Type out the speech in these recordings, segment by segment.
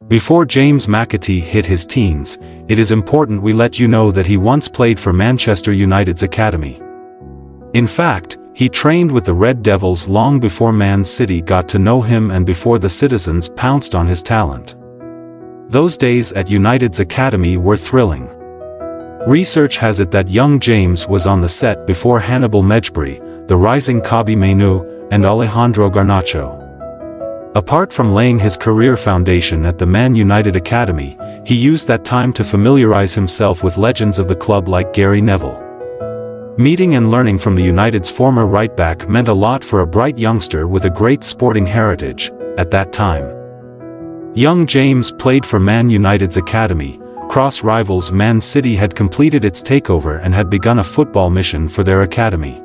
Before James McAtee hit his teens, it is important we let you know that he once played for Manchester United's academy. In fact, he trained with the Red Devils long before Man City got to know him and before the citizens pounced on his talent. Those days at United's academy were thrilling. Research has it that young James was on the set before Hannibal Mejbri, the rising Kobbie Mainoo, and Alejandro Garnacho. Apart from laying his career foundation at the Man United Academy, he used that time to familiarize himself with legends of the club like Gary Neville. Meeting and learning from the United's former right-back meant a lot for a bright youngster with a great sporting heritage, at that time. Young James played for Man United's academy. Cross rivals Man City had completed its takeover and had begun a football mission for their academy.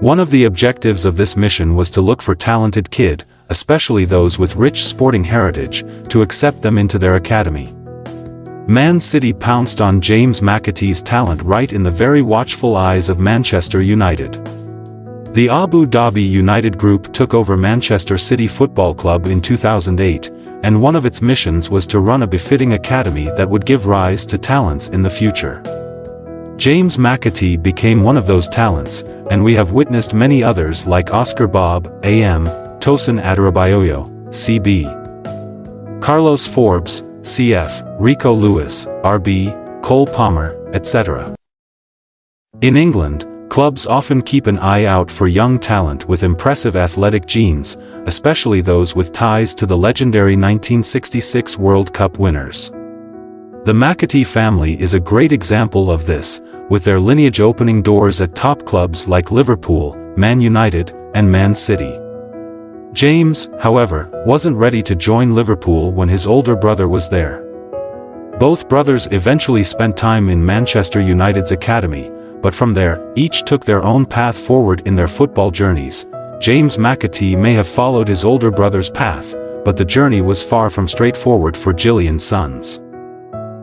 One of the objectives of this mission was to look for talented kids, especially those with rich sporting heritage, to accept them into their academy. Man City pounced on James McAtee's talent right in the very watchful eyes of Manchester United. The Abu Dhabi United Group took over Manchester City Football Club in 2008, and one of its missions was to run a befitting academy that would give rise to talents in the future. James McAtee became one of those talents, and we have witnessed many others like Oscar Bob, AM, Tosin Adarabioyo, CB, Carlos Forbes, CF, Rico Lewis, RB, Cole Palmer, etc. In England, clubs often keep an eye out for young talent with impressive athletic genes, especially those with ties to the legendary 1966 World Cup winners. The McAtee family is a great example of this, with their lineage opening doors at top clubs like Liverpool, Man United, and Man City. James, however, wasn't ready to join Liverpool when his older brother was there. Both brothers eventually spent time in Manchester United's academy, but from there, each took their own path forward in their football journeys. James McAtee may have followed his older brother's path, but the journey was far from straightforward for Gillian's sons.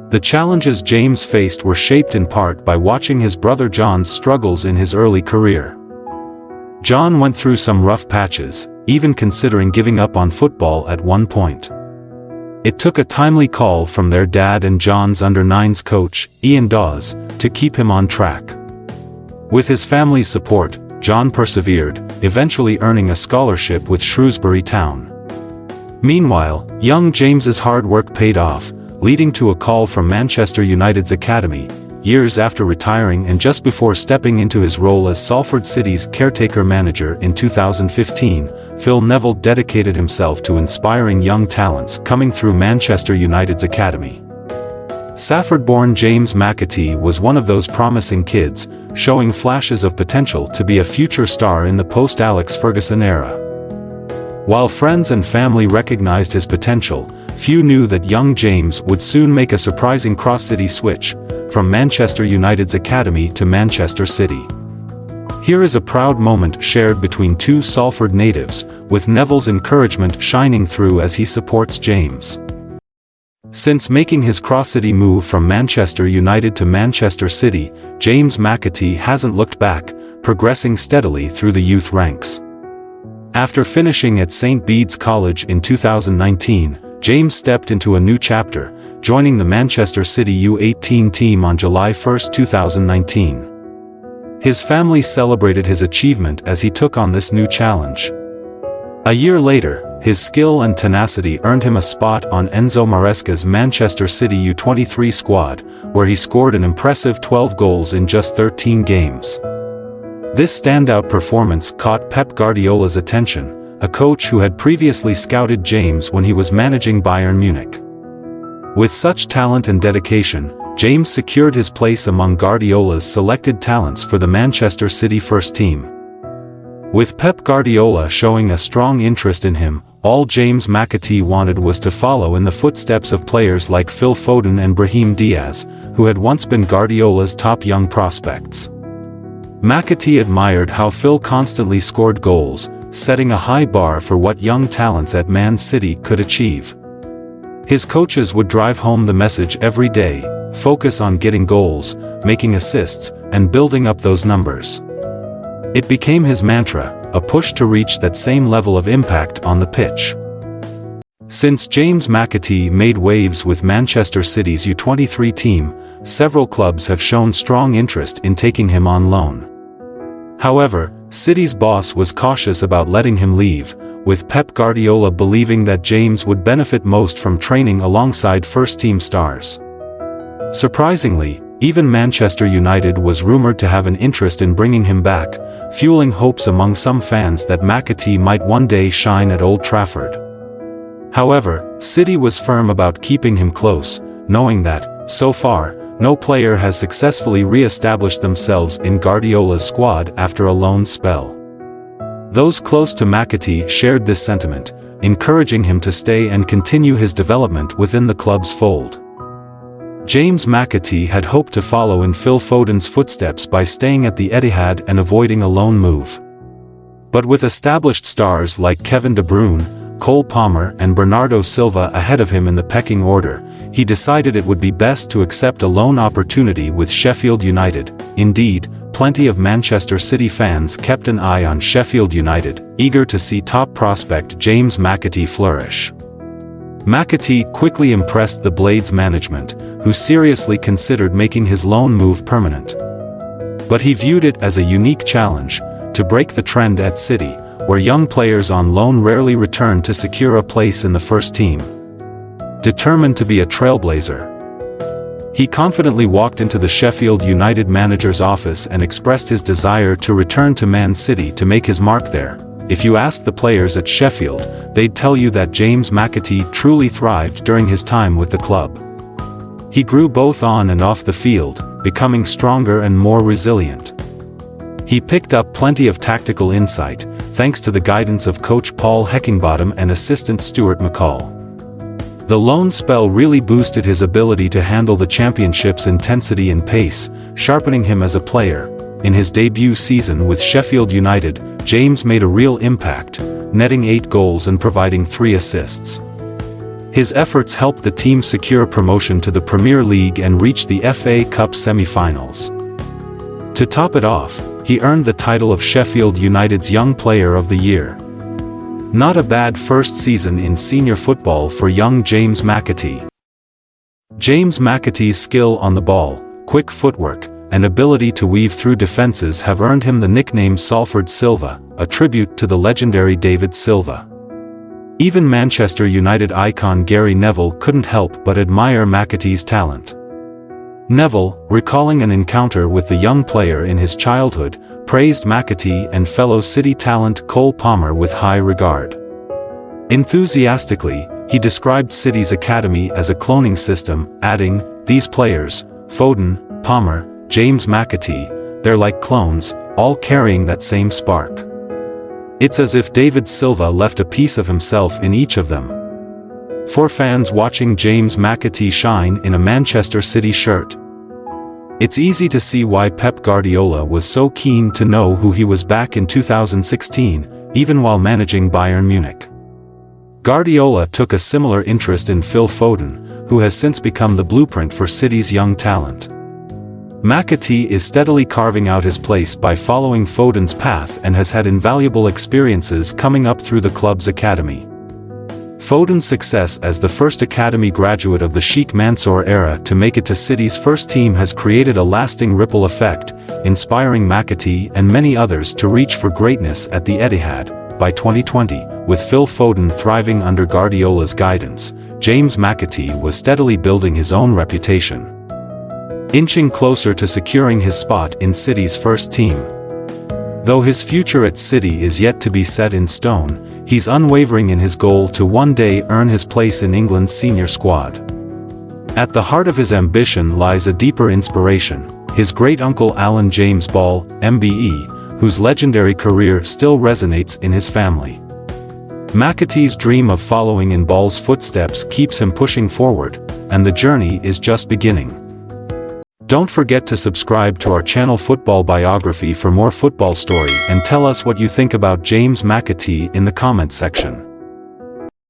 The challenges James faced were shaped in part by watching his brother John's struggles in his early career. John went through some rough patches, even considering giving up on football at one point. It took a timely call from their dad and John's under-9s coach, Ian Dawes, to keep him on track. With his family's support, John persevered, eventually earning a scholarship with Shrewsbury Town. Meanwhile, young James's hard work paid off, leading to a call from Manchester United's academy, years after retiring and just before stepping into his role as Salford City's caretaker manager in 2015, Phil Neville dedicated himself to inspiring young talents coming through Manchester United's academy. Safford-born James McAtee was one of those promising kids, showing flashes of potential to be a future star in the post-Alex Ferguson era. While friends and family recognized his potential, few knew that young James would soon make a surprising cross-city switch, from Manchester United's academy to Manchester City. Here is a proud moment shared between two Salford natives, with Neville's encouragement shining through as he supports James. Since making his cross-city move from Manchester United to Manchester City, James McAtee hasn't looked back, progressing steadily through the youth ranks. After finishing at St. Bede's College in 2019, James stepped into a new chapter, joining the Manchester City U18 team on July 1, 2019. His family celebrated his achievement as he took on this new challenge. A year later, his skill and tenacity earned him a spot on Enzo Maresca's Manchester City U23 squad, where he scored an impressive 12 goals in just 13 games. This standout performance caught Pep Guardiola's attention, a coach who had previously scouted James when he was managing Bayern Munich. With such talent and dedication, James secured his place among Guardiola's selected talents for the Manchester City first team. With Pep Guardiola showing a strong interest in him, all James McAtee wanted was to follow in the footsteps of players like Phil Foden and Brahim Diaz, who had once been Guardiola's top young prospects. McAtee admired how Phil constantly scored goals, setting a high bar for what young talents at Man City could achieve. His coaches would drive home the message every day: focus on getting goals, making assists, and building up those numbers. It became his mantra, a push to reach that same level of impact on the pitch. Since James McAtee made waves with Manchester City's U23 team, several clubs have shown strong interest in taking him on loan. However, City's boss was cautious about letting him leave, with Pep Guardiola believing that James would benefit most from training alongside first-team stars. Surprisingly, even Manchester United was rumored to have an interest in bringing him back, fueling hopes among some fans that McAtee might one day shine at Old Trafford. However, City was firm about keeping him close, knowing that, so far, no player has successfully re-established themselves in Guardiola's squad after a loan spell. Those close to McAtee shared this sentiment, encouraging him to stay and continue his development within the club's fold. James McAtee had hoped to follow in Phil Foden's footsteps by staying at the Etihad and avoiding a loan move. But with established stars like Kevin De Bruyne, Cole Palmer and Bernardo Silva ahead of him in the pecking order, he decided it would be best to accept a loan opportunity with Sheffield United. Indeed, plenty of Manchester City fans kept an eye on Sheffield United, eager to see top prospect James McAtee flourish. McAtee quickly impressed the Blades management, who seriously considered making his loan move permanent. But he viewed it as a unique challenge, to break the trend at City, where young players on loan rarely return to secure a place in the first team. Determined to be a trailblazer, he confidently walked into the Sheffield United manager's office and expressed his desire to return to Man City to make his mark there. If you asked the players at Sheffield, they'd tell you that James McAtee truly thrived during his time with the club. He grew both on and off the field, becoming stronger and more resilient. He picked up plenty of tactical insight, thanks to the guidance of coach Paul Heckingbottom and assistant Stuart McCall. The loan spell really boosted his ability to handle the championship's intensity and pace, sharpening him as a player. In his debut season with Sheffield United, James made a real impact, netting 8 goals and providing 3 assists. His efforts helped the team secure promotion to the Premier League and reach the FA Cup semi-finals. To top it off, he earned the title of Sheffield United's Young Player of the Year. Not a bad first season in senior football for young James McAtee. James McAtee's skill on the ball, quick footwork, and ability to weave through defenses have earned him the nickname Salford Silva, a tribute to the legendary David Silva. Even Manchester United icon Gary Neville couldn't help but admire McAtee's talent. Neville, recalling an encounter with the young player in his childhood, praised McAtee and fellow City talent Cole Palmer with high regard. Enthusiastically, he described City's academy as a cloning system, adding, "These players, Foden, Palmer, James McAtee, they're like clones, all carrying that same spark. It's as if David Silva left a piece of himself in each of them." For fans watching James McAtee shine in a Manchester City shirt, it's easy to see why Pep Guardiola was so keen to know who he was back in 2016, even while managing Bayern Munich. Guardiola took a similar interest in Phil Foden, who has since become the blueprint for City's young talent. McAtee is steadily carving out his place by following Foden's path and has had invaluable experiences coming up through the club's academy. Foden's success as the first academy graduate of the Sheikh Mansour era to make it to City's first team has created a lasting ripple effect, inspiring McAtee and many others to reach for greatness at the Etihad. By 2020, with Phil Foden thriving under Guardiola's guidance, James McAtee was steadily building his own reputation, inching closer to securing his spot in City's first team. Though his future at City is yet to be set in stone, he's unwavering in his goal to one day earn his place in England's senior squad. At the heart of his ambition lies a deeper inspiration, his great-uncle Alan James Ball, MBE, whose legendary career still resonates in his family. McAtee's dream of following in Ball's footsteps keeps him pushing forward, and the journey is just beginning. Don't forget to subscribe to our channel Football Biography for more football story and tell us what you think about James McAtee in the comment section.